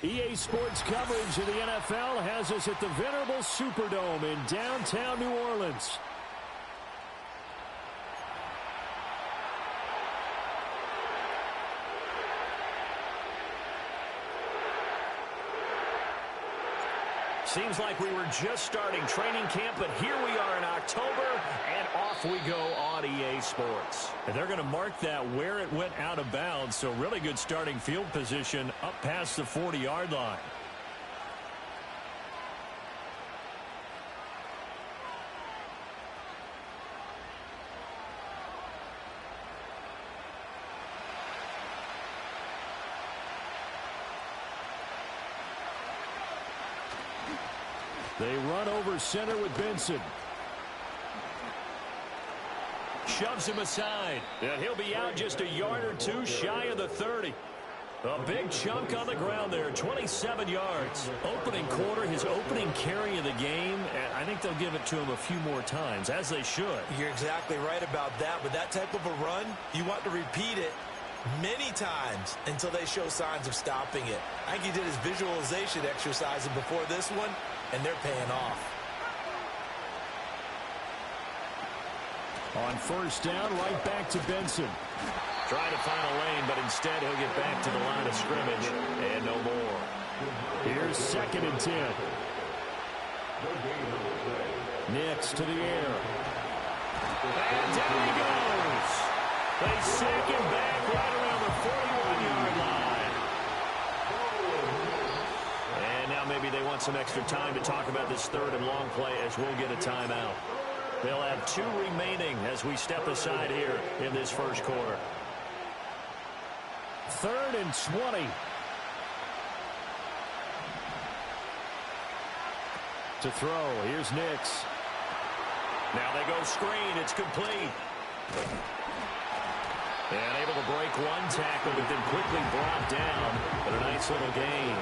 EA Sports coverage of the NFL has us at the venerable Superdome in downtown New Orleans. Seems like we were just starting training camp, but here we are in October, and off we go on EA Sports. And they're going to mark that where it went out of bounds, so really good starting field position up past the 40-yard line. They run over center with Benson. Shoves him aside. And he'll be out just a yard or two shy of the 30. A big chunk on the ground there, 27 yards. Opening quarter, his opening carry of the game, and I think they'll give it to him a few more times, as they should. You're exactly right about that. With that type of a run, you want to repeat it many times until they show signs of stopping it. I think he did his visualization exercise before this one, and they're paying off. On first down, right back to Benson. Trying to find a lane, but instead he'll get back to the line of scrimmage, and no more. Here's 2nd and 10. Nix to the air. And down he goes. They sack him back right around the 41-yard line. And now maybe they want some extra time to talk about this 3rd and long play as we'll get a timeout. They'll have 2 remaining as we step aside here in this first quarter. 3rd and 20. To throw, here's Nix. Now they go screen, it's complete. And able to break one tackle, but then quickly brought down. But a nice little gain.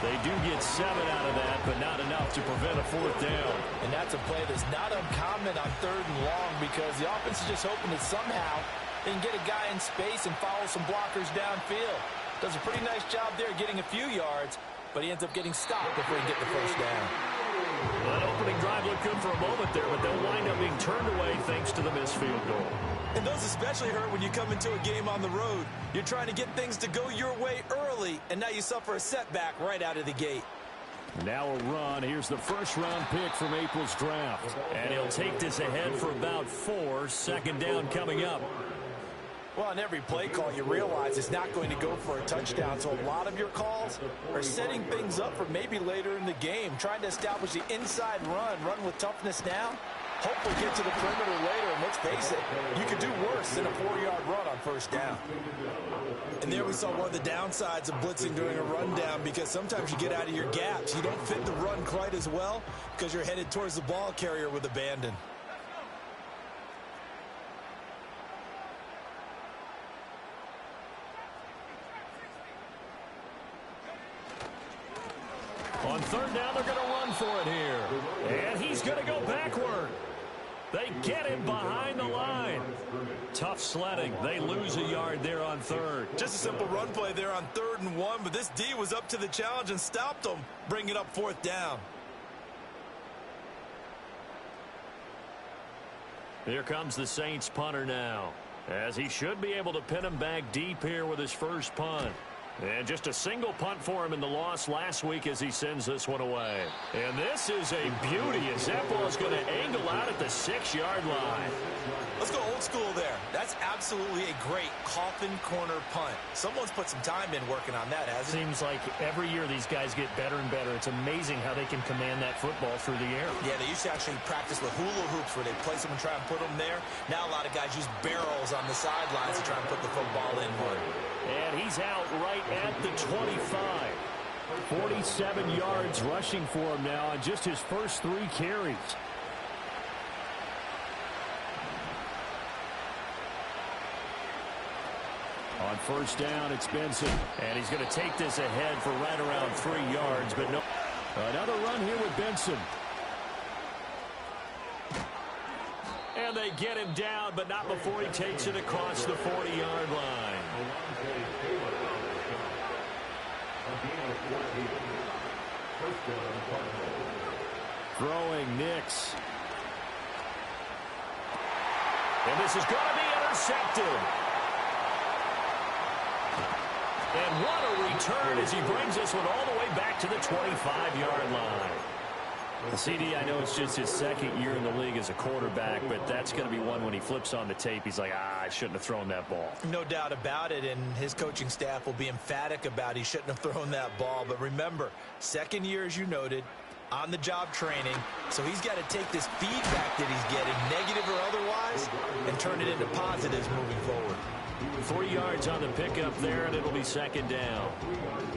They do get 7 out of that, but not enough to prevent a 4th down. And that's a play that's not uncommon on 3rd and long, because the offense is just hoping that somehow they can get a guy in space and follow some blockers downfield. Does a pretty nice job there getting a few yards, but he ends up getting stopped before he can get the first down. Well, that opening drive looked good for a moment there, but they'll wind up being turned away thanks to the missed field goal. And those especially hurt when you come into a game on the road. You're trying to get things to go your way early, and now you suffer a setback right out of the gate. Now a run. Here's the first-round pick from April's draft. And he'll take this ahead for about 4. 2nd down coming up. Well, on every play call, you realize it's not going to go for a touchdown, so a lot of your calls are setting things up for maybe later in the game, trying to establish the inside run with toughness now. Hopefully get to the perimeter later, and let's face it, you could do worse than a 4-yard run on first down. And there we saw one of the downsides of blitzing during a rundown, because sometimes you get out of your gaps. You don't fit the run quite as well because you're headed towards the ball carrier with abandon. On 3rd down, they're going to run for it here. And he's going to go backward. They get him behind the line. Tough sledding. They lose a yard there on 3rd. Just a simple run play there on 3rd and 1, but this D was up to the challenge and stopped them, bringing it up 4th down. Here comes the Saints punter now, as he should be able to pin him back deep here with his first punt. And just a single punt for him in the loss last week as he sends this one away. And this is a beauty as that ball is going to angle out at the 6-yard line. Let's go old school there. That's absolutely a great coffin corner punt. Someone's put some time in working on that, hasn't it? Seems like every year these guys get better and better. It's amazing how they can command that football through the air. Yeah, they used to actually practice with hula hoops where they place them and try and put them there. Now a lot of guys use barrels on the sidelines to try and put the football in one. And he's out right at the 25. 47 yards rushing for him now on just his first 3 carries. On first down, it's Benson. And he's going to take this ahead for right around 3 yards. But no, another run here with Benson. And they get him down, but not before he takes it across the 40-yard line. Throwing Nix. And this is going to be intercepted. And what a return as he brings this one all the way back to the 25-yard line. The CD, I know it's just his second year in the league as a quarterback, but that's going to be one when he flips on the tape, he's like, I shouldn't have thrown that ball. No doubt about it, and his coaching staff will be emphatic about he shouldn't have thrown that ball. But remember, second year, as you noted, on-the-job training, so he's got to take this feedback that he's getting, negative or otherwise, and turn it into positives moving forward. 3 yards on the pickup there, and it'll be second down.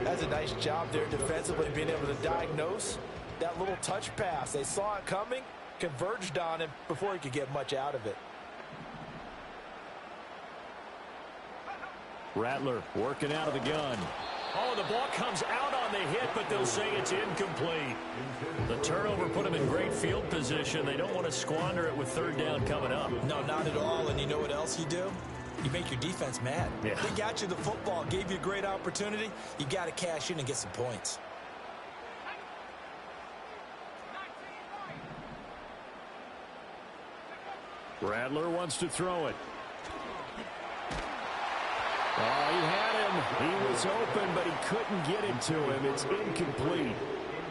That's a nice job there defensively, being able to diagnose that little touch pass. They saw it coming, converged on him before he could get much out of it. Rattler working out of the gun. Oh, the ball comes out on the hit, but they'll say it's incomplete. The turnover put him in great field position. They don't want to squander it with third down coming up. No, not at all. And you know what else you do? You make your defense mad. Yeah. They got you the football, gave you a great opportunity. You got to cash in and get some points. Rattler wants to throw it. Oh, he had him. He was open, but he couldn't get it to him. It's incomplete.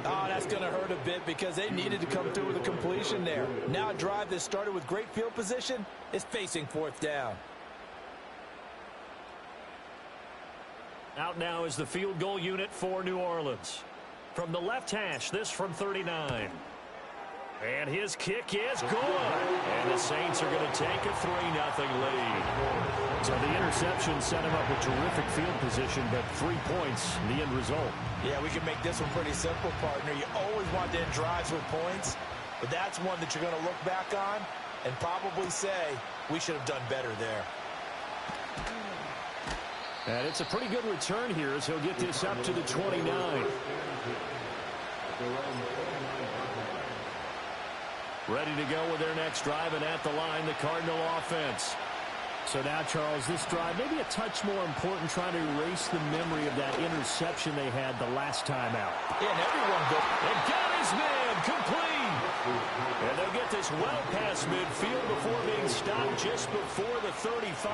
Oh, that's going to hurt a bit because they needed to come through with a completion there. Now a drive that started with great field position is facing fourth down. Out now is the field goal unit for New Orleans. From the left hash, this from 39. And his kick is good. And the Saints are going to take a 3-0 lead. So the interception set him up with terrific field position, but 3 points, the end result. Yeah, we can make this one pretty simple, partner. You always want to end drives with points, but that's one that you're going to look back on and probably say, we should have done better there. And it's a pretty good return here as he'll get this up to the 29. Ready to go with their next drive, and at the line, the Cardinal offense. So now, Charles, this drive maybe a touch more important, trying to erase the memory of that interception they had the last time out. Yeah, and everyone goes. And got his man complete. And they'll get this well past midfield before being stopped just before the 35.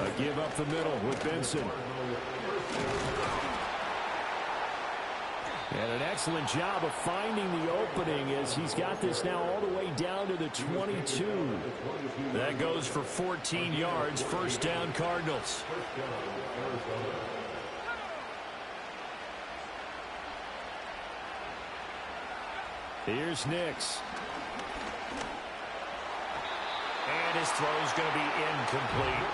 A give up the middle with Benson. And an excellent job of finding the opening as he's got this now all the way down to the 22. That goes for 14 yards. First down, Cardinals. Here's Nix. And his throw is going to be incomplete.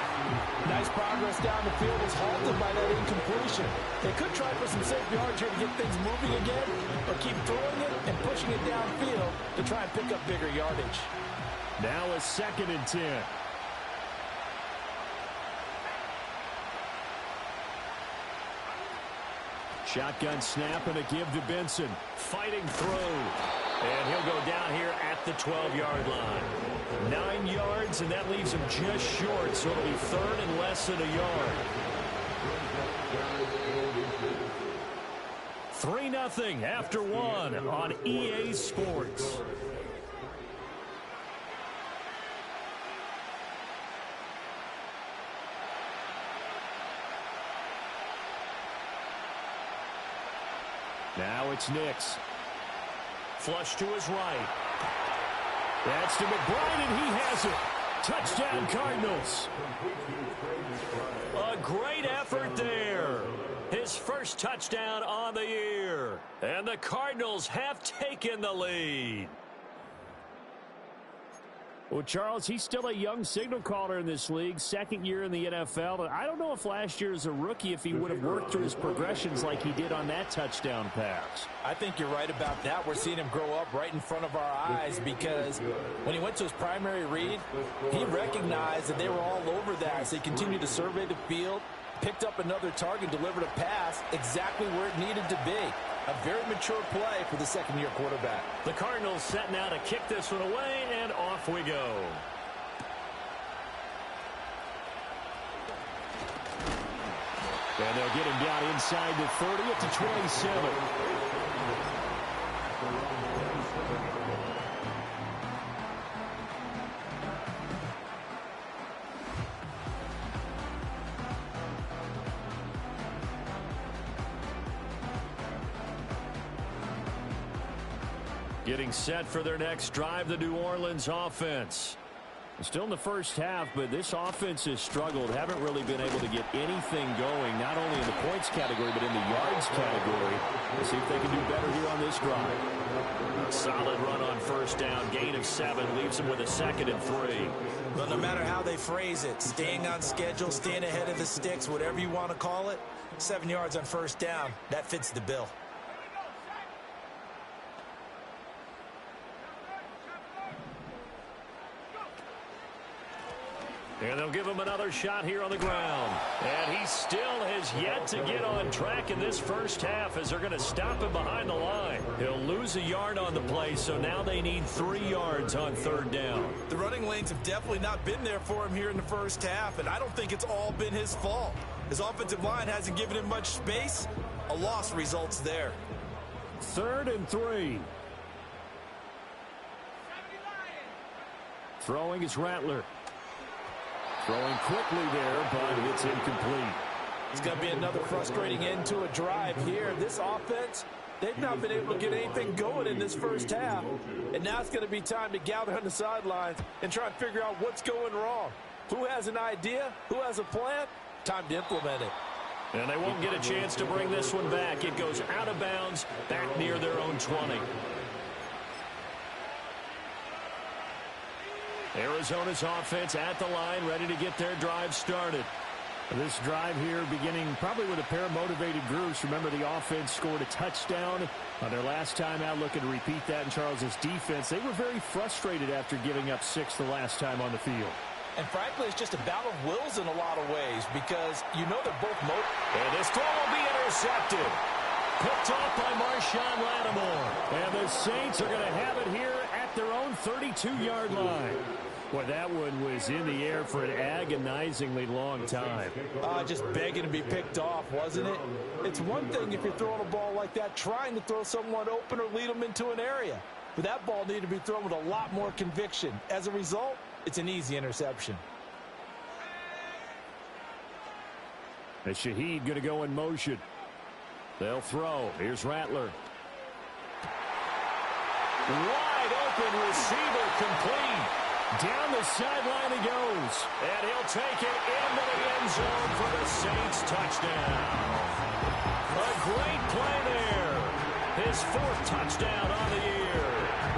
Nice progress down the field was halted by that incompletion. They could try for some safe yards here to get things moving again, or keep throwing it and pushing it downfield to try and pick up bigger yardage. Now a 2nd and 10. Shotgun snap and a give to Benson. Fighting through. And he'll go down here at the 12-yard line. 9 yards, and that leaves him just short, so it'll be third and less than a yard. 3-0 after 1 on EA Sports. Now it's Nix. Flush to his right. That's to McBride, and he has it. Touchdown, Cardinals. A great effort there. His first touchdown on the year. And the Cardinals have taken the lead. Well, Charles, he's still a young signal caller in this league, second year in the NFL. And I don't know if last year as a rookie, if he would have worked through his progressions like he did on that touchdown pass. I think you're right about that. We're seeing him grow up right in front of our eyes because when he went to his primary read, he recognized that they were all over that. So he continued to survey the field, picked up another target, delivered a pass exactly where it needed to be. A very mature play for the second-year quarterback. The Cardinals set now to kick this one away, and off we go. And they'll get him down inside the 30 at the 27. Getting set for their next drive, the New Orleans offense. Still in the first half, but this offense has struggled. Haven't really been able to get anything going, not only in the points category, but in the yards category. Let's see if they can do better here on this drive. Solid run on first down. Gain of 7 leaves them with a 2nd and 3. But no matter how they phrase it, staying on schedule, staying ahead of the sticks, whatever you want to call it, 7 yards on first down, that fits the bill. And they'll give him another shot here on the ground. And he still has yet to get on track in this first half as they're going to stop him behind the line. He'll lose a yard on the play, so now they need 3 yards on 3rd down. The running lanes have definitely not been there for him here in the first half, and I don't think it's all been his fault. His offensive line hasn't given him much space. A loss results there. 3rd and 3. Throwing is Rattler. Throwing quickly there, but it's incomplete. It's going to be another frustrating end to a drive here. This offense, they've not been able to get anything going in this first half. And now it's going to be time to gather on the sidelines and try and figure out what's going wrong. Who has an idea? Who has a plan? Time to implement it. And they won't get a chance to bring this one back. It goes out of bounds back near their own 20. Arizona's offense at the line, ready to get their drive started. This drive here beginning probably with a pair of motivated groups. Remember, the offense scored a touchdown on their last time out, looking to repeat that in Charles's defense. They were very frustrated after giving up 6 the last time on the field. And frankly, it's just a battle of wills in a lot of ways because you know they're both And this throw will be intercepted. Picked off by Marshawn Lattimore. And the Saints are going to have it here at their own 32-yard line. Boy, that one was in the air for an agonizingly long time. Just begging to be picked off, wasn't it? It's one thing if you're throwing a ball like that, trying to throw someone open or lead them into an area. But that ball needed to be thrown with a lot more conviction. As a result, it's an easy interception. And Shaheed going to go in motion. They'll throw. Here's Rattler. Wide open receiver complete. Down the sideline he goes. And he'll take it into the end zone for the Saints touchdown. A great play there. His 4th touchdown on the year.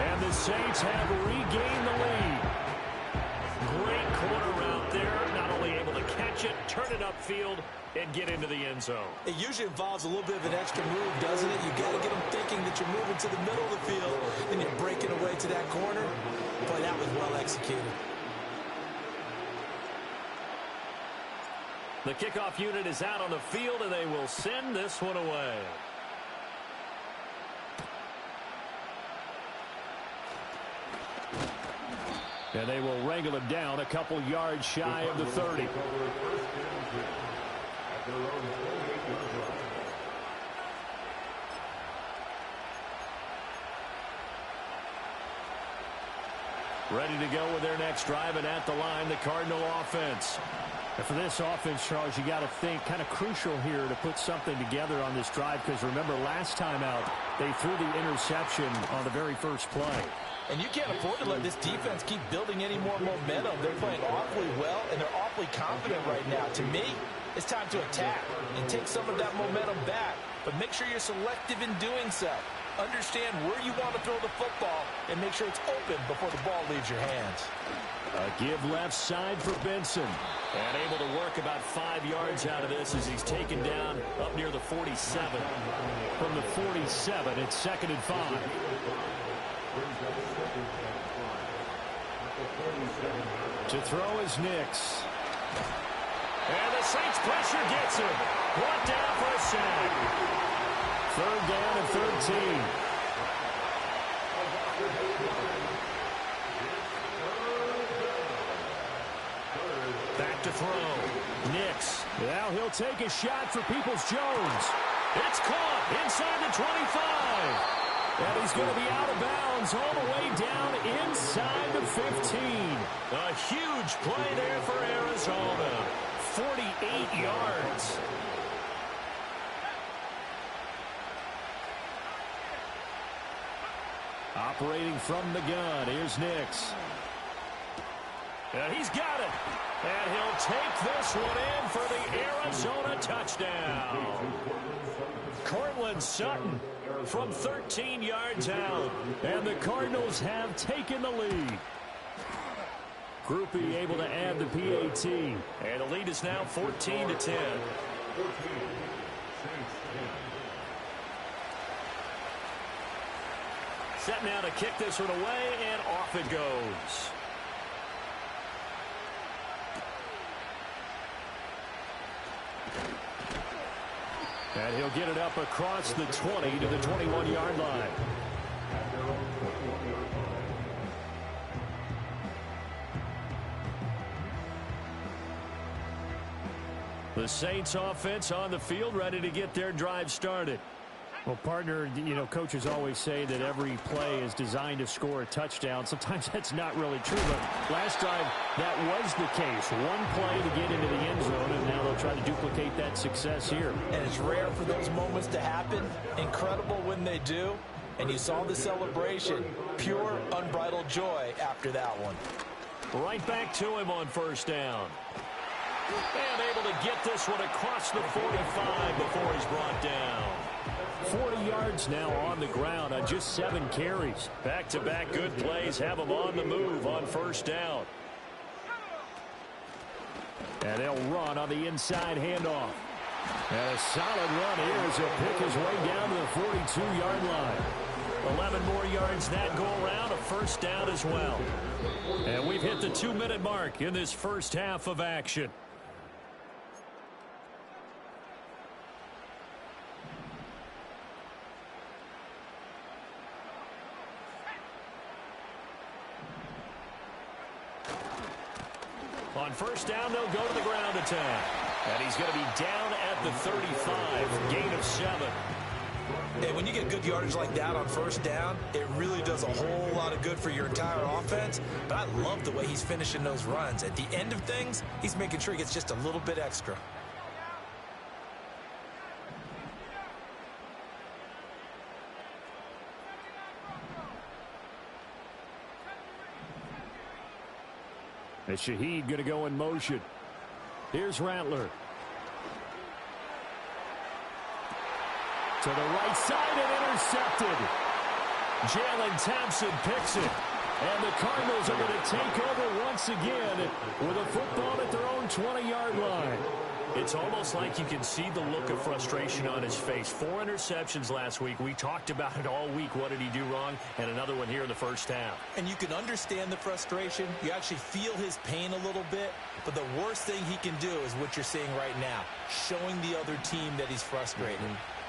And the Saints have regained the lead. Great corner route there. Not only able to catch it, turn it upfield, and get into the end zone. It usually involves a little bit of an extra move, doesn't it? You got to get them thinking that you're moving to the middle of the field and you're breaking away to that corner. Boy, that was well executed. The kickoff unit is out on the field, and they will send this one away. And they will wrangle him down a couple yards shy of the 30. Ready to go with their next drive, and at the line, the Cardinal offense. And for this offense, Charles, you got to think kind of crucial here to put something together on this drive because remember last time out they threw the interception on the very first play. And you can't afford to let this defense keep building any more momentum. They're playing awfully well, and they're awfully confident right now. To me, it's time to attack and take some of that momentum back. But make sure you're selective in doing so. Understand where you want to throw the football and make sure it's open before the ball leaves your hands. A give left side for Benson. And able to work about 5 yards out of this as he's taken down up near the 47. From the 47, it's 2nd and 5. To throw is Nix. And the Saints pressure gets him. Brought down for a sack. 3rd down and 13. Back to throw. Nix Now he'll take a shot for Peoples-Jones. It's caught inside the 25. And he's going to be out of bounds all the way down inside the 15. A huge play there for Arizona. 48 yards. Operating from the gun, here's Nix. And he's got it. And he'll take this one in for the Arizona touchdown. Cortland Sutton from 13 yards out. And the Cardinals have taken the lead. Groupie able to add the PAT. And the lead is now 14-10. Set now to kick this one away, and off it goes. And he'll get it up across the 20 to the 21-yard line. The Saints offense on the field, ready to get their drive started. Well, partner, you know, coaches always say that every play is designed to score a touchdown. Sometimes that's not really true, but last drive, that was the case. One play to get into the end zone, and now they'll try to duplicate that success here. And it's rare for those moments to happen. Incredible when they do. And you saw the celebration. Pure, unbridled joy after that one. Right back to him on first down. And able to get this one across the 45 before he's brought down. 40 yards now on the ground on just 7 carries. Back-to-back good plays have him on the move on first down. And they'll run on the inside handoff. And a solid run here as he'll pick his way down to the 42-yard line. 11 more yards that go around, a first down as well. And we've hit the 2-minute mark in this first half of action. On first down, they'll go to the ground attack. And he's going to be down at the 35, gain of 7. And when you get good yardage like that on first down, it really does a whole lot of good for your entire offense. But I love the way he's finishing those runs. At the end of things, he's making sure he gets just a little bit extra. And Shaheed going to go in motion. Here's Rattler. To the right side and intercepted. Jalen Thompson picks it. And the Cardinals are going to take over once again with a football at their own 20-yard line. It's almost like you can see the look of frustration on his face. 4 interceptions last week. We talked about it all week. What did he do wrong? And another one here in the first half. And you can understand the frustration. You actually feel his pain a little bit. But the worst thing he can do is what you're seeing right now, showing the other team that he's frustrated.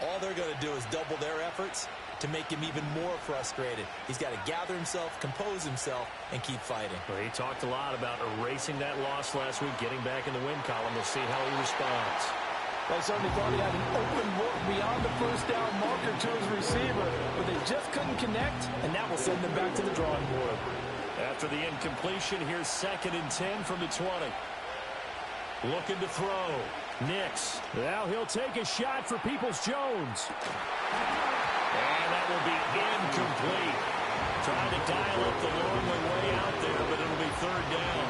All they're going to do is double their efforts to make him even more frustrated. He's got to gather himself, compose himself, and keep fighting. Well, he talked a lot about erasing that loss last week, getting back in the win column. We'll see how he responds. They certainly thought he had an open look beyond the first down marker to his receiver, but they just couldn't connect, and that will send them back to the drawing board. After the incompletion, here's 2nd and 10 from the 20. Looking to throw. Nix. Now he'll take a shot for Peoples-Jones. And that will be incomplete. Trying to dial up the long way out there, but it'll be 3rd down.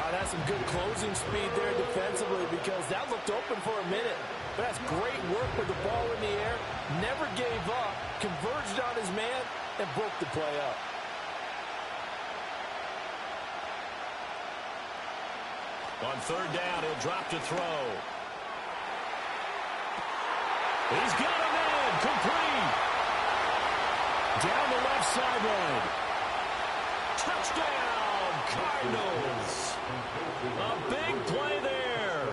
That's some good closing speed there defensively because that looked open for a minute. But that's great work with the ball in the air. Never gave up, converged on his man, and broke the play up. On 3rd down, he'll drop to throw. He's got a man, complete. Down the left sideline. Touchdown, Cardinals. A big play there.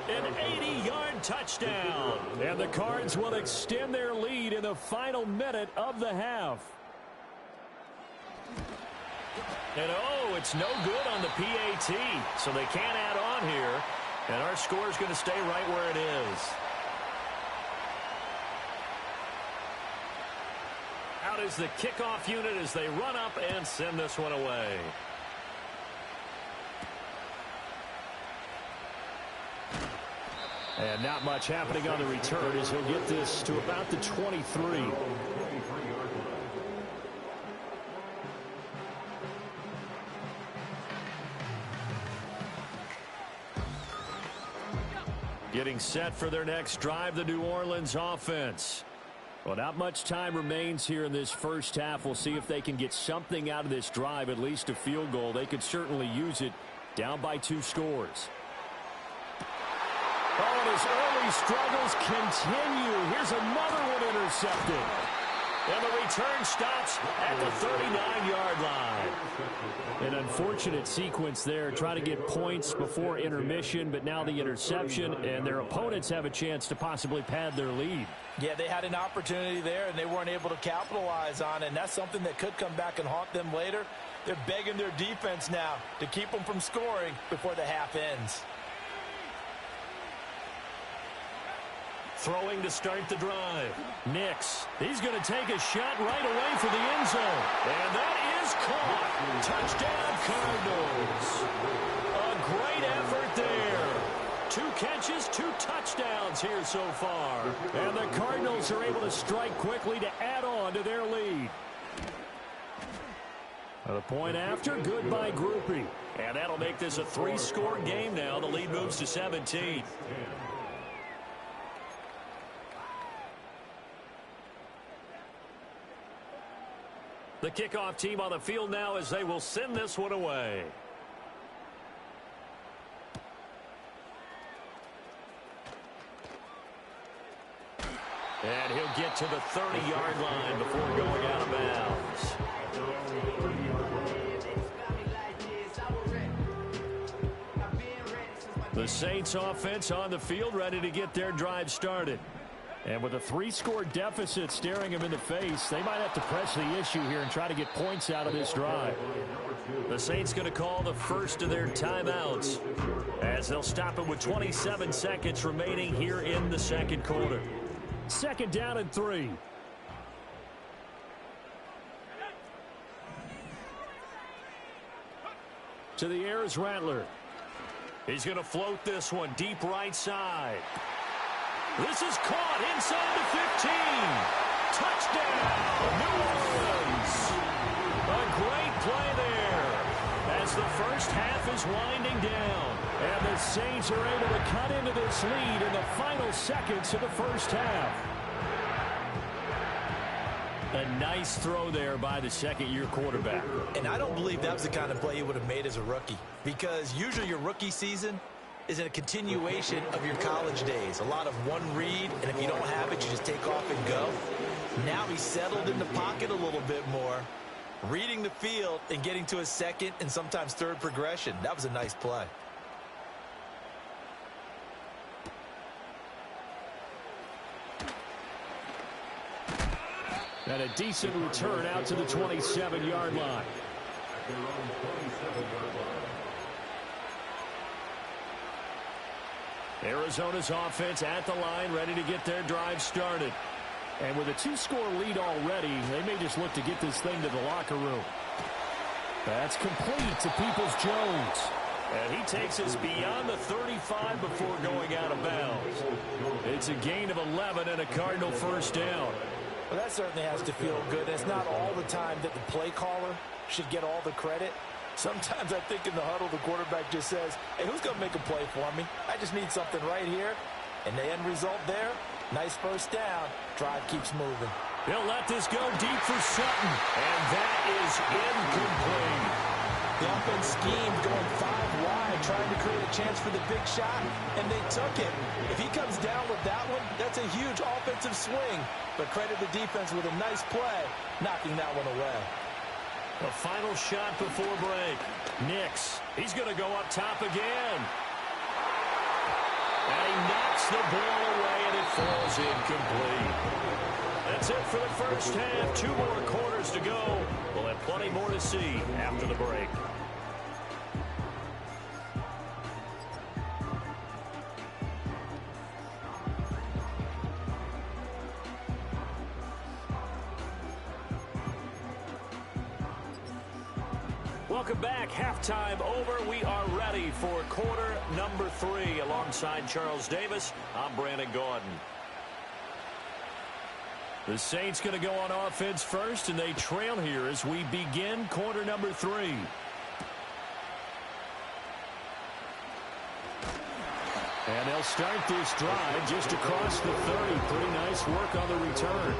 An 80-yard touchdown. And the Cards will extend their lead in the final minute of the half. And oh, it's no good on the PAT, so they can't add on here. And our score is going to stay right where it is. Out is the kickoff unit as they run up and send this one away. And not much happening on the return as he'll get this to about the 23. Getting set for their next drive, the New Orleans offense. Well, not much time remains here in this first half. We'll see if they can get something out of this drive, at least a field goal. They could certainly use it, down by 2 scores. Oh, and his early struggles continue. Here's another one intercepted. And the return stops at the 39-yard line. An unfortunate sequence there, trying to get points before intermission, but now the interception, and their opponents have a chance to possibly pad their lead. Yeah, they had an opportunity there, and they weren't able to capitalize on it, and that's something that could come back and haunt them later. They're begging their defense now to keep them from scoring before the half ends. Throwing to start the drive. Nix. He's going to take a shot right away for the end zone. And that is caught. Touchdown, Cardinals. A great effort there. 2 catches, 2 touchdowns here so far. And the Cardinals are able to strike quickly to add on to their lead. The point after, good by Groupie. And that'll make this a 3-score game now. The lead moves to 17. The kickoff team on the field now as they will send this one away. And he'll get to the 30-yard line before going out of bounds. The Saints offense on the field ready to get their drive started. And with a 3-score deficit staring him in the face, they might have to press the issue here and try to get points out of this drive. The Saints going to call the first of their timeouts as they'll stop it with 27 seconds remaining here in the second quarter. 2nd down and 3. To the air is Rattler. He's going to float this one deep right side. This is caught inside the 15. Touchdown, New Orleans. A great play there as the first half is winding down. And the Saints are able to cut into this lead in the final seconds of the first half. A nice throw there by the second-year quarterback. And I don't believe that was the kind of play he would have made as a rookie, because usually your rookie season is a continuation of your college days. A lot of one read, and if you don't have it, you just take off and go. Now he's settled in the pocket a little bit more, reading the field and getting to a second and sometimes third progression. That was a nice play. And a decent return out to the 27-yard line. Arizona's offense at the line, ready to get their drive started. And with a 2-score lead already, they may just look to get this thing to the locker room. That's complete to Peoples-Jones. And he takes us beyond the 35 before going out of bounds. It's a gain of 11 and a Cardinal first down. Well, that certainly has to feel good. It's not all the time that the play caller should get all the credit. Sometimes I think in the huddle, the quarterback just says, hey, who's going to make a play for me? I just need something right here. And the end result there, nice first down. Drive keeps moving. They'll let this go deep for Sutton. And that is incomplete. The offense schemed going 5 wide, trying to create a chance for the big shot, and they took it. If he comes down with that one, that's a huge offensive swing. But credit the defense with a nice play, knocking that one away. The final shot before break. Nix, he's going to go up top again. And he knocks the ball away, and it falls incomplete. That's it for the first half. 2 more quarters to go. We'll have plenty more to see after the break. Welcome back. Halftime over. We are ready for quarter number 3. Alongside Charles Davis, I'm Brandon Gaudin. The Saints going to go on offense first, and they trail here as we begin quarter number 3. And they'll start this drive just across the 30. Pretty nice work on the return.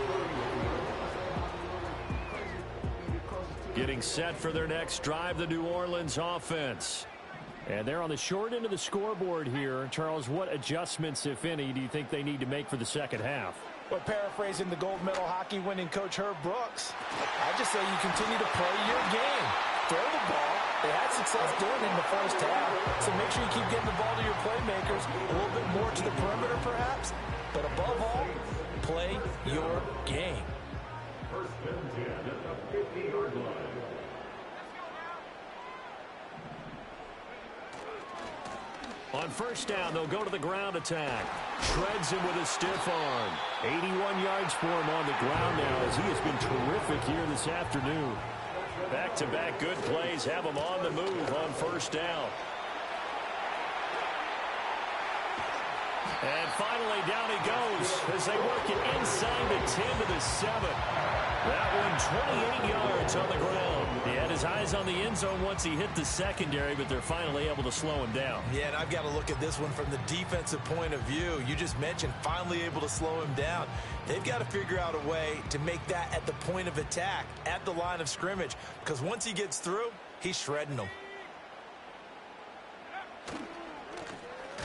Getting set for their next drive, the New Orleans offense. And they're on the short end of the scoreboard here. Charles, what adjustments, if any, do you think they need to make for the second half? Well, paraphrasing the gold medal hockey winning coach Herb Brooks, I just say you continue to play your game. Throw the ball. They had success doing it in the first half, so make sure you keep getting the ball to your playmakers, a little bit more to the perimeter perhaps, but above all, play your game. First and 10 at the 50-yard line. On first down, they'll go to the ground attack. Shreds him with a stiff arm. 81 yards for him on the ground now as he has been terrific here this afternoon. Back-to-back good plays have him on the move on first down. And finally, down he goes as they work it inside the 10 to the 7. That one 28 yards on the ground. He had his eyes on the end zone once he hit the secondary, but they're finally able to slow him down. Yeah, and I've got to look at this one from the defensive point of view. You just mentioned finally able to slow him down. They've got to figure out a way to make that at the point of attack, at the line of scrimmage, because once he gets through, he's shredding them.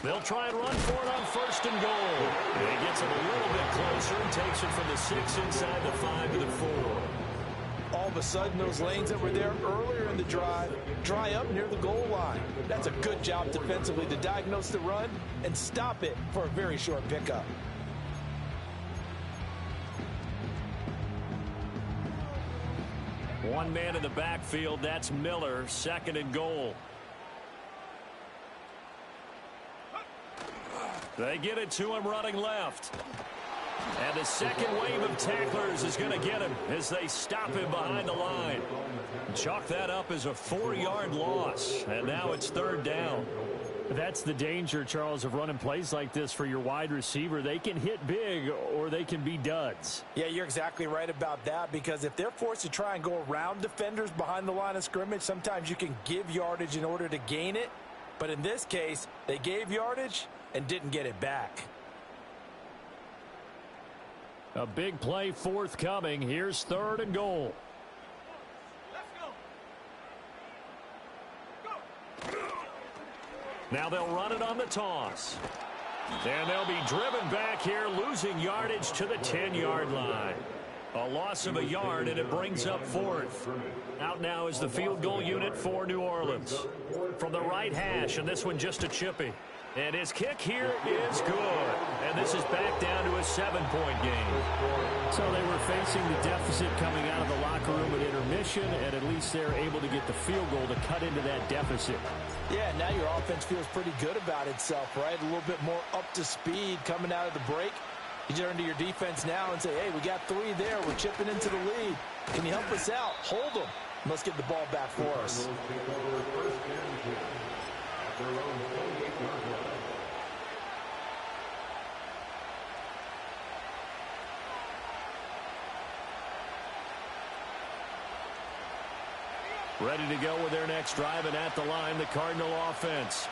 They'll try and run for it on first and goal. And he gets him a little bit closer and takes it from the 6 inside the 5 to the 4. All of a sudden, those lanes that were there earlier in the drive dry up near the goal line. That's a good job defensively to diagnose the run and stop it for a very short pickup. One man in the backfield, that's Miller, second and goal. They get it to him running left. And the second wave of tacklers is going to get him as they stop him behind the line. Chalk that up as a 4-yard loss. And now it's third down. That's the danger, Charles, of running plays like this for your wide receiver. They can hit big or they can be duds. Yeah, you're exactly right about that, because if they're forced to try and go around defenders behind the line of scrimmage, sometimes you can give yardage in order to gain it. But in this case, they gave yardage and didn't get it back. A big play forthcoming. Here's third and goal. Now they'll run it on the toss. And they'll be driven back here, losing yardage to the 10-yard line. A loss of a yard, and it brings up fourth. Out now is the field goal unit for New Orleans. From the right hash, and this one just a chippy. And his kick here is good. And this is back down to a 7-point game. So they were facing the deficit coming out of the locker room at intermission, and at least they're able to get the field goal to cut into that deficit. Yeah, now your offense feels pretty good about itself, right? A little bit more up to speed coming out of the break. You turn to your defense now and say, hey, we got 3 there. We're chipping into the lead. Can you help us out? Hold them. Let's get the ball back for us. Ready to go with their next drive, and at the line, the Cardinal offense.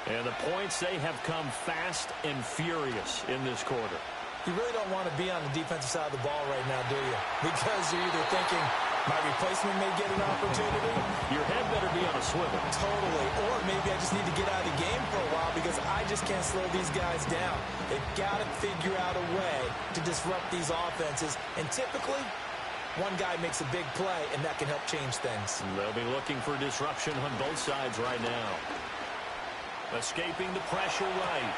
And the points, they have come fast and furious in this quarter. You really don't want to be on the defensive side of the ball right now, do you? Because you're either thinking, my replacement may get an opportunity. Your head better be on a swivel. Totally. Or maybe I just need to get out of the game for a while because I just can't slow these guys down. They've got to figure out a way to disrupt these offenses. And typically, one guy makes a big play, and that can help change things. They'll be looking for disruption on both sides right now. Escaping the pressure right.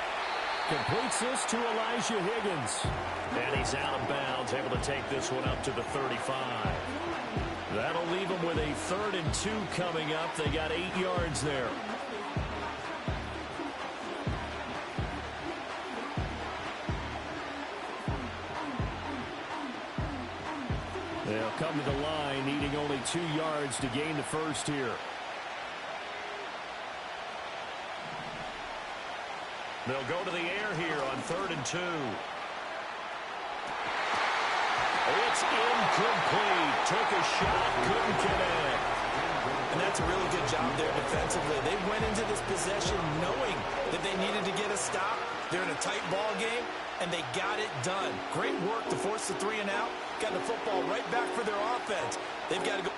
Completes this to Elijah Higgins. And he's out of bounds, able to take this one up to the 35. That'll leave them with a 3rd and 2 coming up. They got 8 yards there. They'll come to the line, needing only 2 yards to gain the first here. They'll go to the air here on 3rd and 2. It's incomplete. Took a shot, couldn't connect. And that's a really good job there defensively. They went into this possession knowing that they needed to get a stop. They're in a tight ball game, and they got it done. Great work to force the 3 and out. Got the football right back for their offense. They've got to go.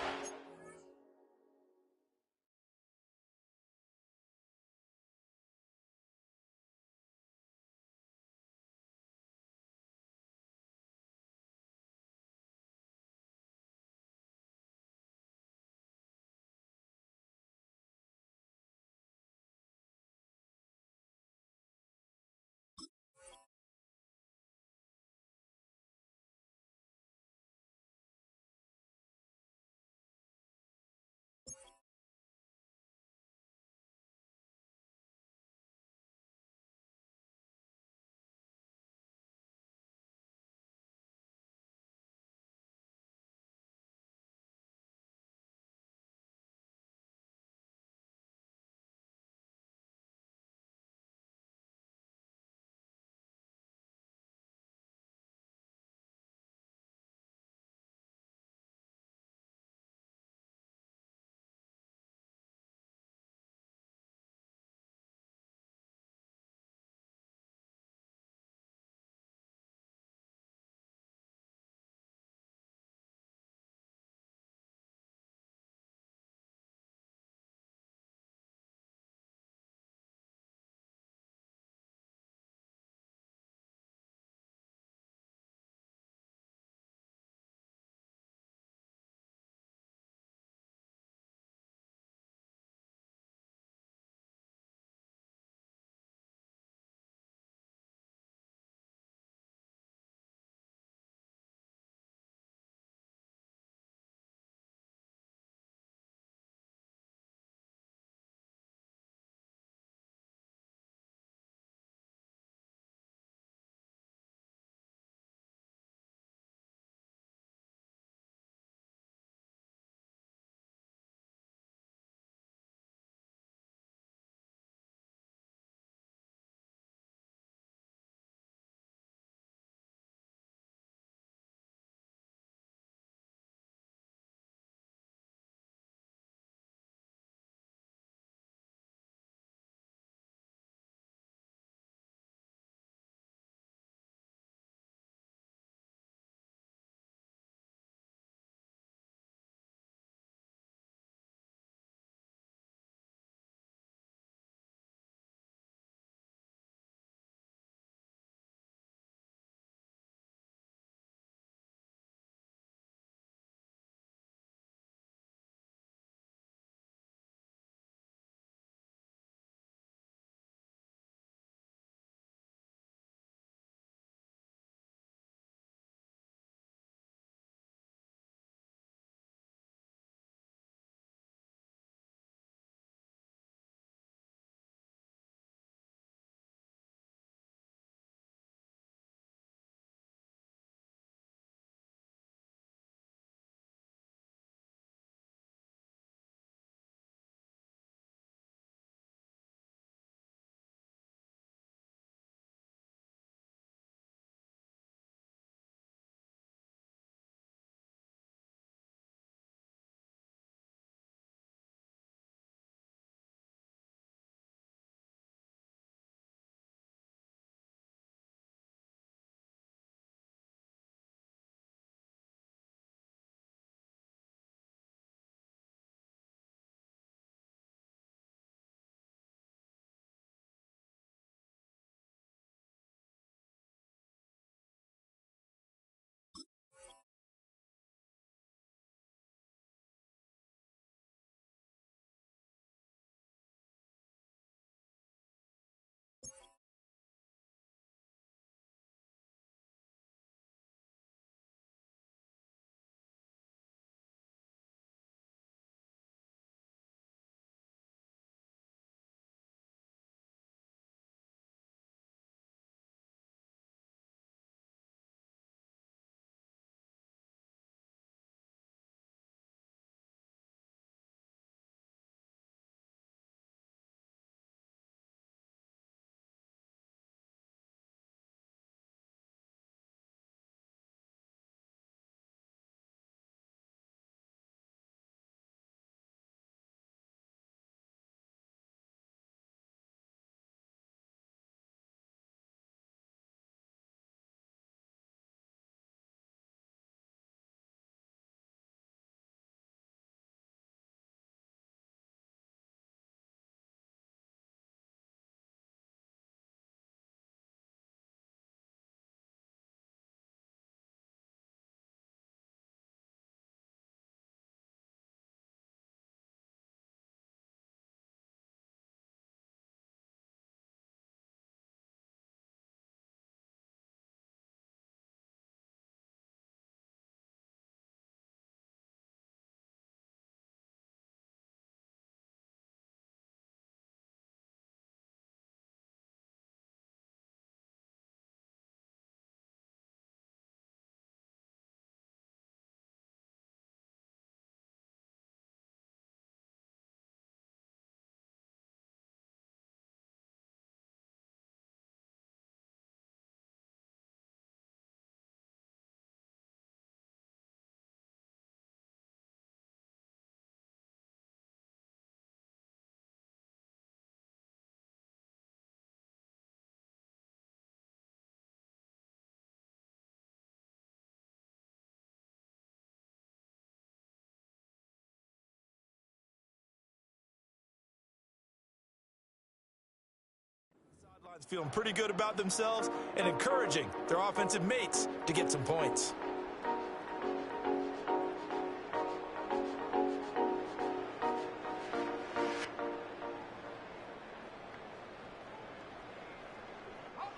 Feeling pretty good about themselves and encouraging their offensive mates to get some points.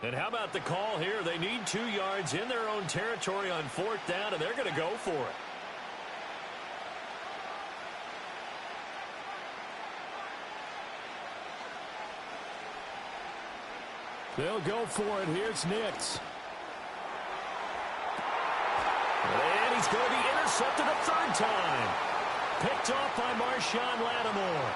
And how about the call here? They need 2 yards in their own territory on 4th down, and they're going to go for it. They'll go for it. Here's Nix. And he's going to be intercepted a 3rd time. Picked off by Marshawn Lattimore.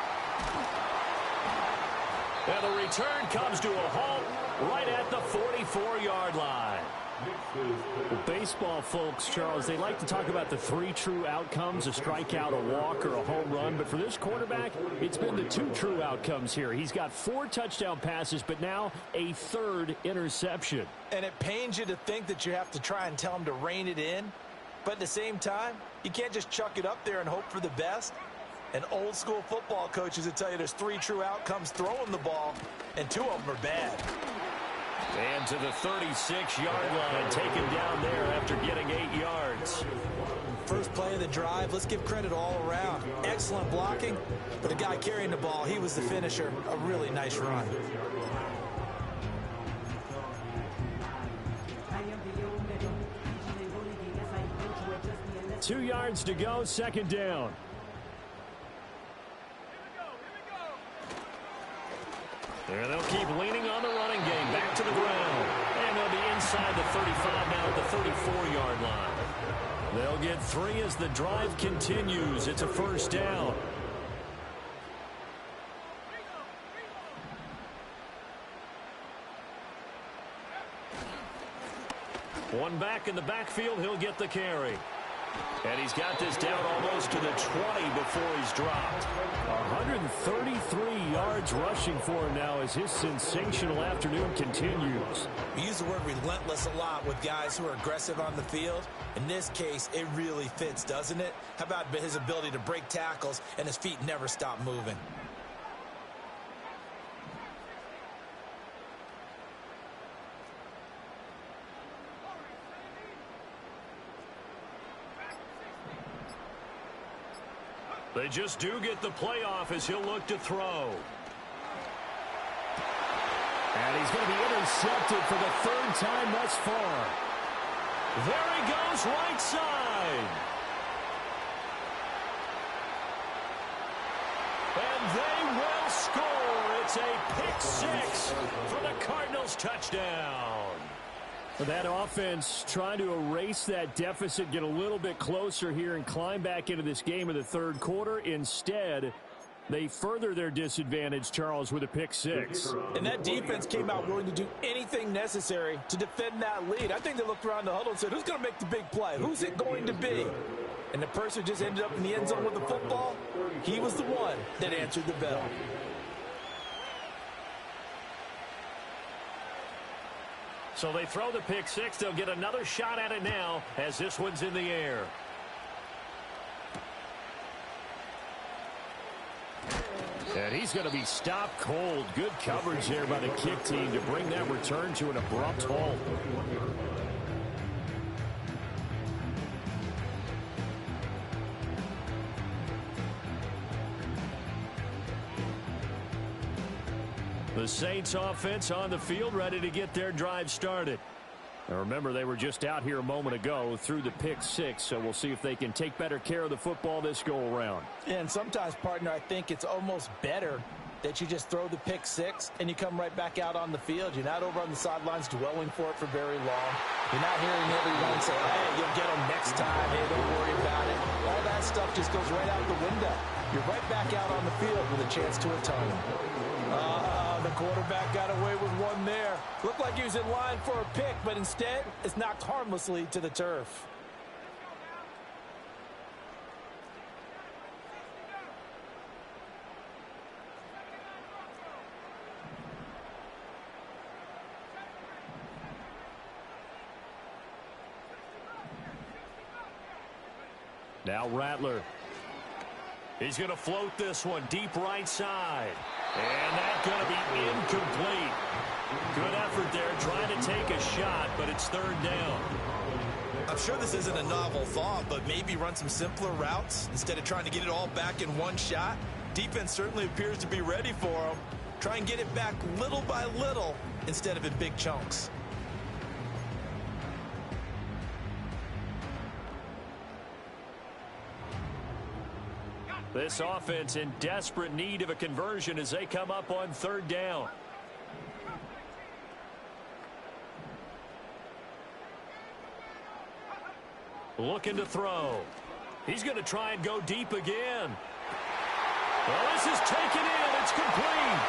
And the return comes to a halt right at the 44-yard line. Well, baseball folks, Charles, they like to talk about the 3 true outcomes, a strikeout, a walk, or a home run. But for this quarterback, it's been the 2 true outcomes here. He's got 4 touchdown passes, but now a 3rd interception. And it pains you to think that you have to try and tell him to rein it in. But at the same time, you can't just chuck it up there and hope for the best. And old-school football coaches will tell you there's 3 true outcomes throwing the ball, and 2 of them are bad. And to the 36-yard line, taken down there after getting 8 yards. First play of the drive, let's give credit all around. Excellent blocking, but the guy carrying the ball, he was the finisher. A really nice run. Two yards to go, 2nd down. And they'll keep leaning on the running game. Back to the ground. And they'll be inside the 35 now at the 34-yard line. They'll get 3 as the drive continues. It's a 1st down. One back in the backfield. He'll get the carry. And he's got this down almost to the 20 before he's dropped. 133 yards rushing for him now as his sensational afternoon continues. We use the word relentless a lot with guys who are aggressive on the field. In this case, it really fits, doesn't it? How about his ability to break tackles and his feet never stop moving? They just do get the playoff as he'll look to throw. And he's going to be intercepted for the 3rd time thus far. There he goes, right side. And they will score. It's a pick 6 for the Cardinals touchdown. That offense trying to erase that deficit, get a little bit closer here and climb back into this game in the 3rd quarter. Instead, they further their disadvantage, Charles, with a pick 6. And that defense came out willing to do anything necessary to defend that lead. I think they looked around the huddle and said, who's going to make the big play? Who's it going to be? And the person who just ended up in the end zone with the football, he was the one that answered the bell. So they throw the pick 6. They'll get another shot at it now as this one's in the air. And he's going to be stopped cold. Good coverage there by the kick team to bring that return to an abrupt halt. The Saints offense on the field, ready to get their drive started. Now remember, they were just out here a moment ago through the pick 6, so we'll see if they can take better care of the football this go-around. And sometimes, partner, I think it's almost better that you just throw the pick 6 and you come right back out on the field. You're not over on the sidelines dwelling for it for very long. You're not hearing everyone say, hey, you'll get them next time. Hey, don't worry about it. All that stuff just goes right out the window. You're right back out on the field with a chance to atone. The quarterback got away with one there. Looked like he was in line for a pick, but instead, it's knocked harmlessly to the turf. Now Rattler. He's going to float this one deep right side. And that's going to be incomplete. Good effort there, trying to take a shot, but it's third down. I'm sure this isn't a novel thought, but maybe run some simpler routes instead of trying to get it all back in one shot. Defense certainly appears to be ready for them. Try and get it back little by little instead of in big chunks. This offense in desperate need of a conversion as they come up on third down. Looking to throw. He's going to try and go deep again. Well, this is taken in. It's complete.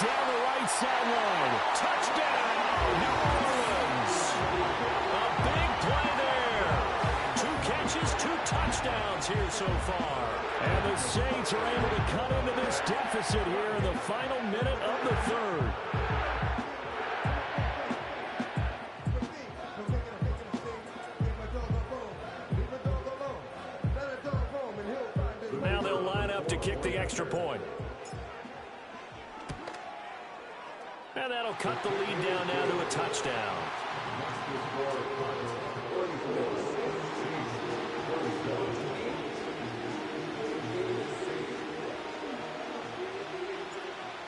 Down the right sideline. Touchdown, New Orleans. A big play there. 2 catches, 2 touchdowns here so far. And the Saints are able to cut into this deficit here in the final minute of the third. Now they'll line up to kick the extra point. And that'll cut the lead down now to a touchdown.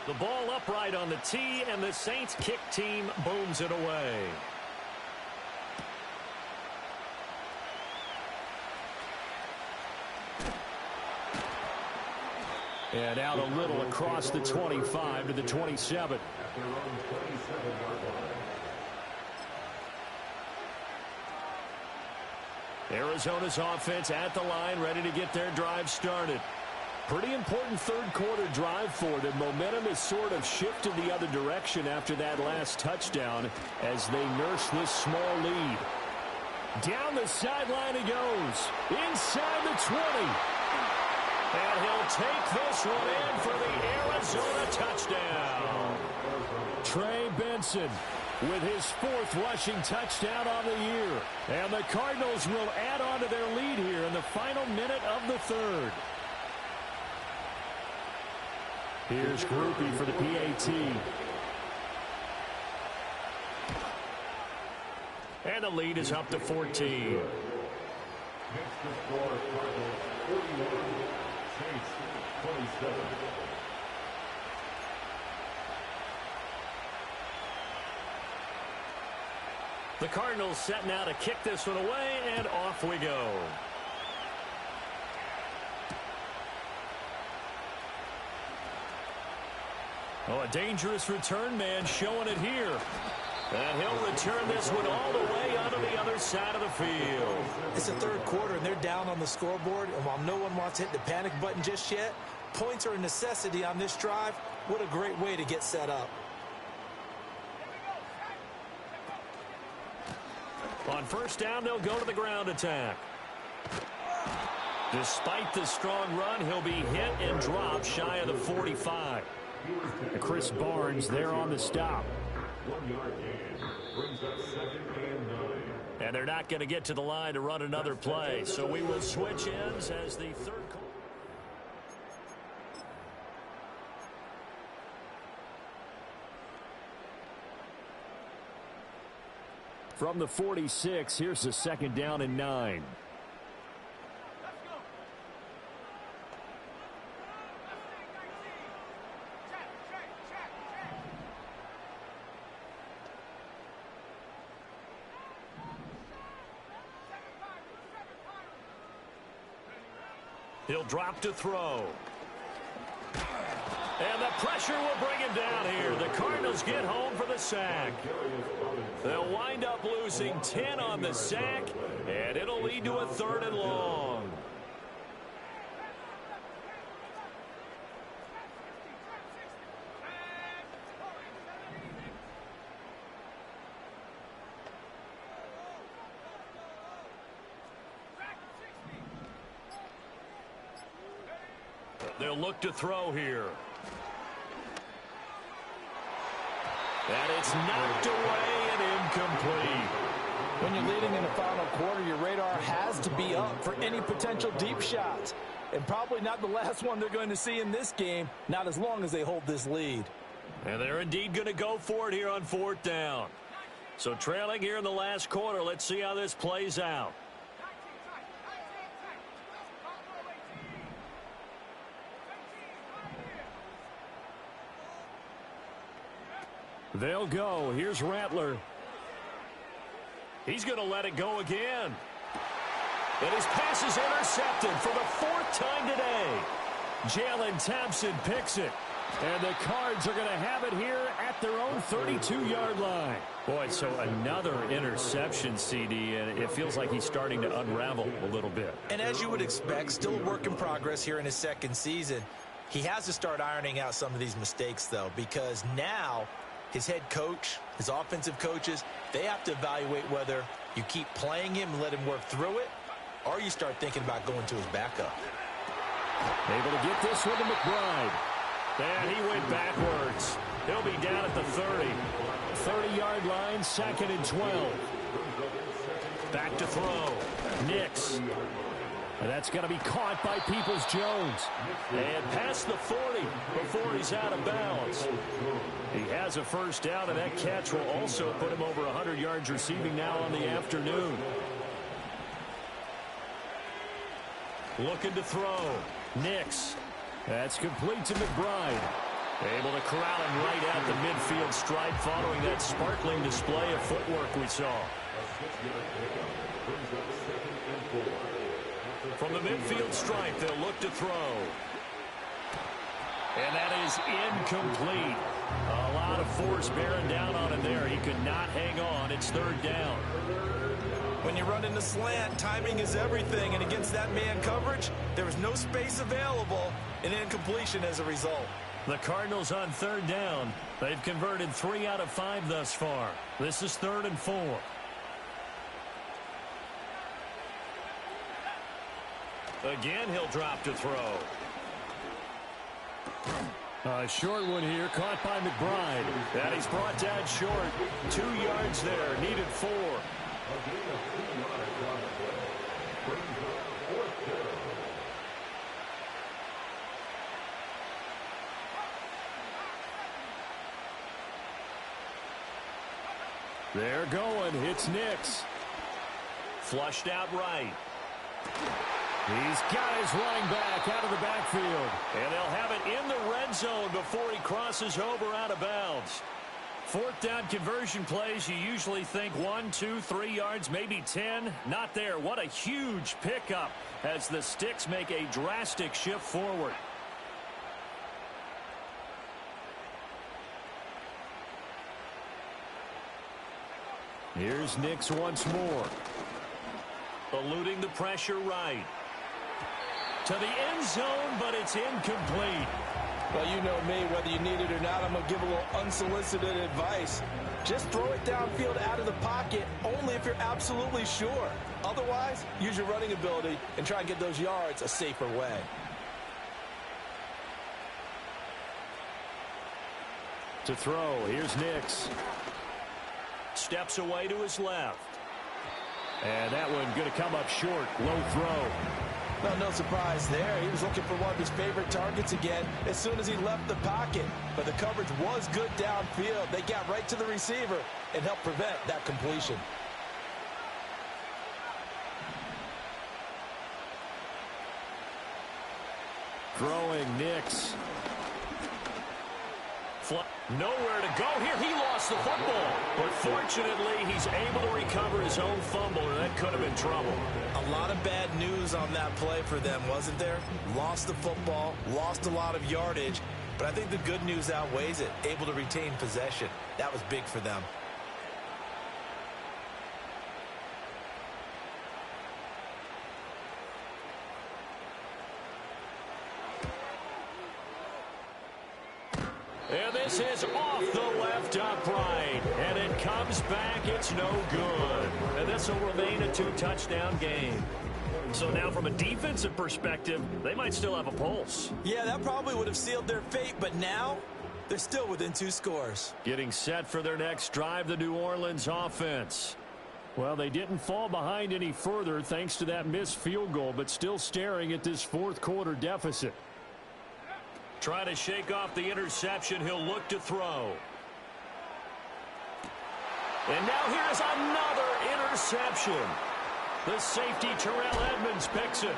The ball upright on the tee, and the Saints kick team booms it away. And out a little across the 25 to the 27. Arizona's offense at the line, ready to get their drive started. Pretty important third quarter drive for them. Momentum has sort of shifted the other direction after that last touchdown as they nurse this small lead. Down the sideline he goes. Inside the 20. And he'll take this one in for the Arizona touchdown. Trey Benson with his 4th rushing touchdown on the year. And the Cardinals will add on to their lead here in the final minute of the third. Here's Groupie for the PAT. And the lead is up to 14. Next to score, Cardinals 41, Saints 27. The Cardinals set now to kick this one away, and off we go. Oh, a dangerous return man showing it here. And he'll return this one all the way onto the other side of the field. It's the third quarter, and they're down on the scoreboard. And while no one wants to hit the panic button just yet, points are a necessity on this drive. What a great way to get set up. On first down, they'll go to the ground attack. Despite the strong run, he'll be hit and dropped shy of the 45. Chris Barnes there on the stop. 1 yard gain brings up 2nd and 9. And they're not going to get to the line to run another play. So we will switch ends as the third quarter. From the 46, here's the 2nd down and 9. He'll drop to throw. And the pressure will bring him down here. The Cardinals get home for the sack. They'll wind up losing 10 on the sack, and it'll lead to a 3rd and long. They'll look to throw here. And it's knocked away and incomplete. When you're leading in the final quarter, your radar has to be up for any potential deep shots. And probably not the last one they're going to see in this game, not as long as they hold this lead. And they're indeed going to go for it here on 4th down. So trailing here in the last quarter. Let's see how this plays out. They'll go. Here's Rattler. He's going to let it go again. And his pass is intercepted for the 4th time today. Jalen Thompson picks it. And the Cards are going to have it here at their own 32-yard line. Boy, so another interception, CD, and it feels like he's starting to unravel a little bit. And as you would expect, still a work in progress here in his 2nd season. He has to start ironing out some of these mistakes, though, because now his head coach, his offensive coaches, they have to evaluate whether you keep playing him and let him work through it, or you start thinking about going to his backup. Able to get this one to McBride. And he went backwards. He'll be down at the 30. 30-yard line, 2nd and 12. Back to throw. Nix. And that's going to be caught by Peoples-Jones. And past the 40 before he's out of bounds. He has a 1st down, and that catch will also put him over 100 yards receiving now on the afternoon. Looking to throw. Nix. That's complete to McBride. Able to corral him right at the midfield stripe following that sparkling display of footwork we saw. From the midfield stripe, they'll look to throw. And that is incomplete. A lot of force bearing down on him there. He could not hang on. It's 3rd down. When you run in the slant, timing is everything, and against that man coverage, there was no space available, and incompletion as a result. The Cardinals on 3rd down. They've converted 3 out of 5 thus far. This is 3rd and 4. Again, he'll drop to throw. A short one here, caught by McBride. And he's brought down short. 2 yards there, needed 4. They're going. It's Nix. Flushed out right. He's got his running back out of the backfield. And they'll have it in the red zone before he crosses over out of bounds. 4th down conversion plays, you usually think 1, 2, 3 yards, maybe 10. Not there. What a huge pickup as the Sticks make a drastic shift forward. Here's Nix once more. Eluding the pressure right. To the end zone, but it's incomplete. Well, you know me, whether you need it or not, I'm going to give a little unsolicited advice. Just throw it downfield out of the pocket, only if you're absolutely sure. Otherwise, use your running ability and try and get those yards a safer way. To throw, here's Nix. Steps away to his left. And that one going to come up short. Low throw. Well, no surprise there. He was looking for one of his favorite targets again as soon as he left the pocket. But the coverage was good downfield. They got right to the receiver and helped prevent that completion. Throwing Nix. Nowhere to go here. He lost the football. But fortunately, he's able to recover his own fumble, or that could have been trouble. A lot of bad news on that play for them, wasn't there? Lost the football, lost a lot of yardage, but I think the good news outweighs it. Able to retain possession. That was big for them. And this is off the left upright. And it comes back. It's no good. And this will remain a 2-touchdown game. So now from a defensive perspective, they might still have a pulse. Yeah, that probably would have sealed their fate, but now they're still within 2 scores. Getting set for their next drive, the New Orleans offense. Well, they didn't fall behind any further thanks to that missed field goal, but still staring at this 4th quarter deficit. Trying to shake off the interception. He'll look to throw. And now here's another interception. The safety, Terrell Edmonds, picks it.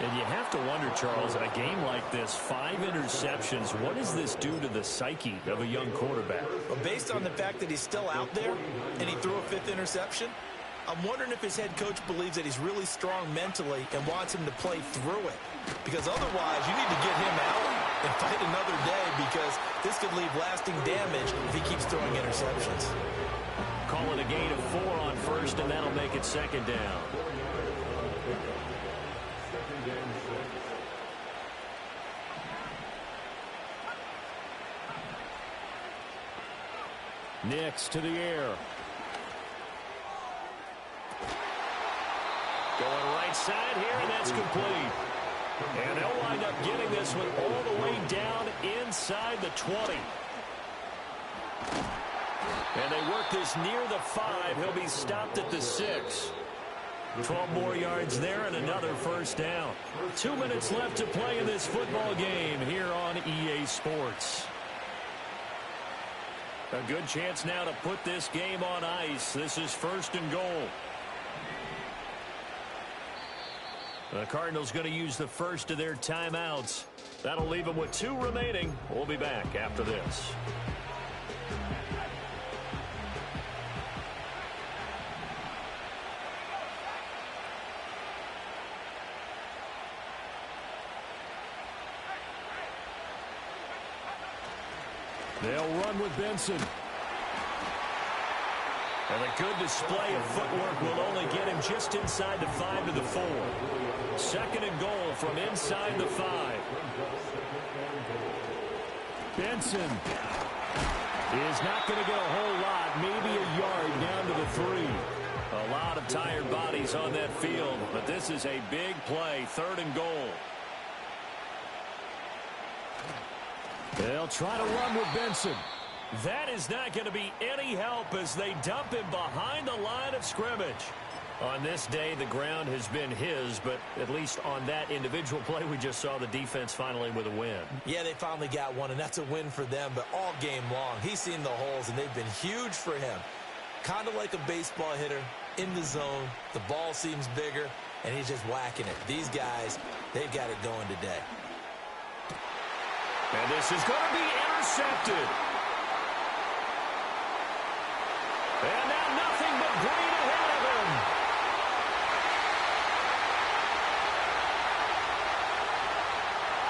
And you have to wonder, Charles, in a game like this, 5 interceptions, what does this do to the psyche of a young quarterback? Well, based on the fact that he's still out there and he threw a 5th interception, I'm wondering if his head coach believes that he's really strong mentally and wants him to play through it. Because otherwise, you need to get him out and fight another day, because this could leave lasting damage if he keeps throwing interceptions. Call it a gain of 4 on first, and that'll make it 2nd down. Nix to the air. Going right side here, and that's complete. And they'll wind up getting this one all the way down inside the 20. And they work this near the 5. He'll be stopped at the 6. 12 more yards there and another first down. 2 minutes left to play in this football game here on EA Sports. A good chance now to put this game on ice. This is 1st and goal. The Cardinals going to use the first of their timeouts. That'll leave them with 2 remaining. We'll be back after this. They'll run with Benson. And a good display of footwork will only get him just inside the 5 to the 4. 2nd and goal from inside the 5. Benson is not going to get a whole lot, maybe a yard down to the 3. A lot of tired bodies on that field, but this is a big play. 3rd and goal. They'll try to run with Benson. That is not going to be any help as they dump him behind the line of scrimmage. On this day, the ground has been his, but at least on that individual play, we just saw the defense finally with a win. Yeah, they finally got one, and that's a win for them, but all game long, he's seen the holes, and they've been huge for him. Kind of like a baseball hitter in the zone. The ball seems bigger, and he's just whacking it. These guys, they've got it going today. And this is going to be intercepted. And now nothing but green ahead of him.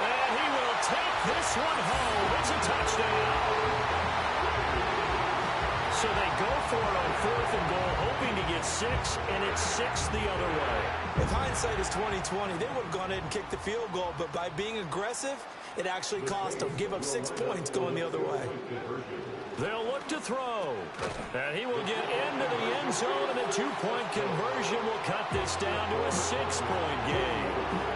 And he will take this one home. It's a touchdown. So they go for it on 4th and goal, hoping to get 6, and it's 6 the other way. If hindsight is 20/20, they would have gone ahead and kicked the field goal, but by being aggressive, it actually cost them. Give up 6 points going the other way. They'll look to throw. And he will get into the end zone, and a 2-point conversion will cut this down to a 6-point game.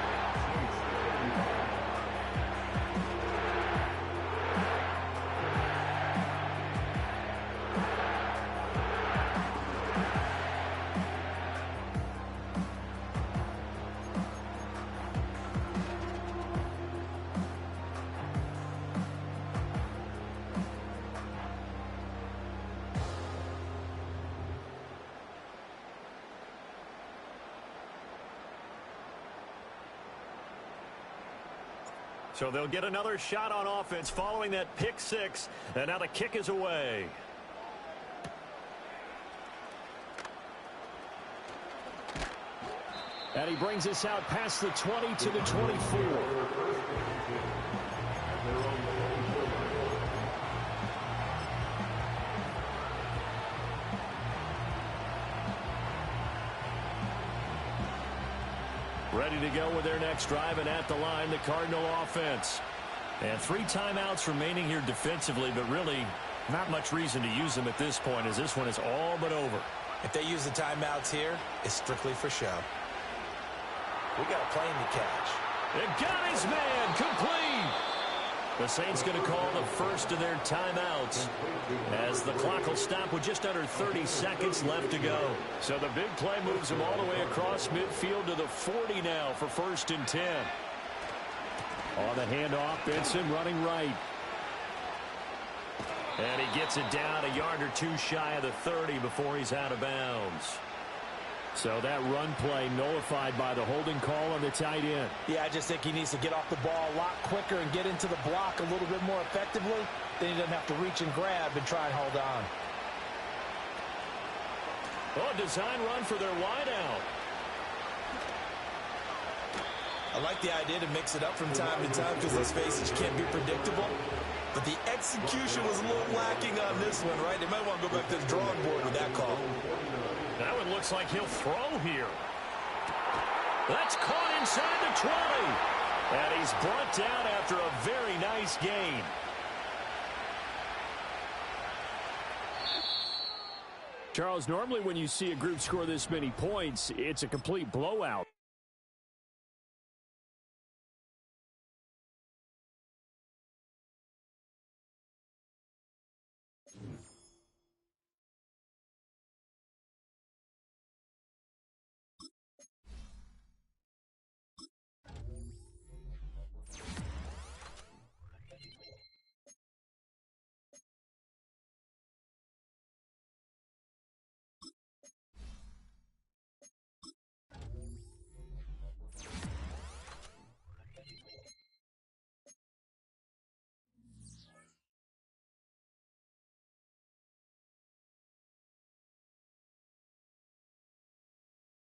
So they'll get another shot on offense following that pick 6. And now the kick is away. And he brings us out past the 20 to the 24. Ready to go with their next drive, and at the line, the Cardinal offense. And 3 timeouts remaining here defensively, but really not much reason to use them at this point, as this one is all but over. If they use the timeouts here, it's strictly for show. We got a plane to catch. It got his man complete. The Saints going to call the first of their timeouts as the clock will stop with just under 30 seconds left to go. So the big play moves them all the way across midfield to the 40 now for 1st and 10. On the handoff, Benson running right. And he gets it down a yard or two shy of the 30 before he's out of bounds. So that run play nullified by the holding call on the tight end. Yeah, I just think he needs to get off the ball a lot quicker and get into the block a little bit more effectively. Then he doesn't have to reach and grab and try and hold on. Oh, design run for their wideout. I like the idea to mix it up from time to time because these faces can't be predictable. But the execution was a little lacking on this one, right? They might want to go back to the drawing board with that call. That one looks like he'll throw here. That's caught inside the 20. And he's brought down after a very nice gain. Charles, normally when you see a group score this many points, it's a complete blowout.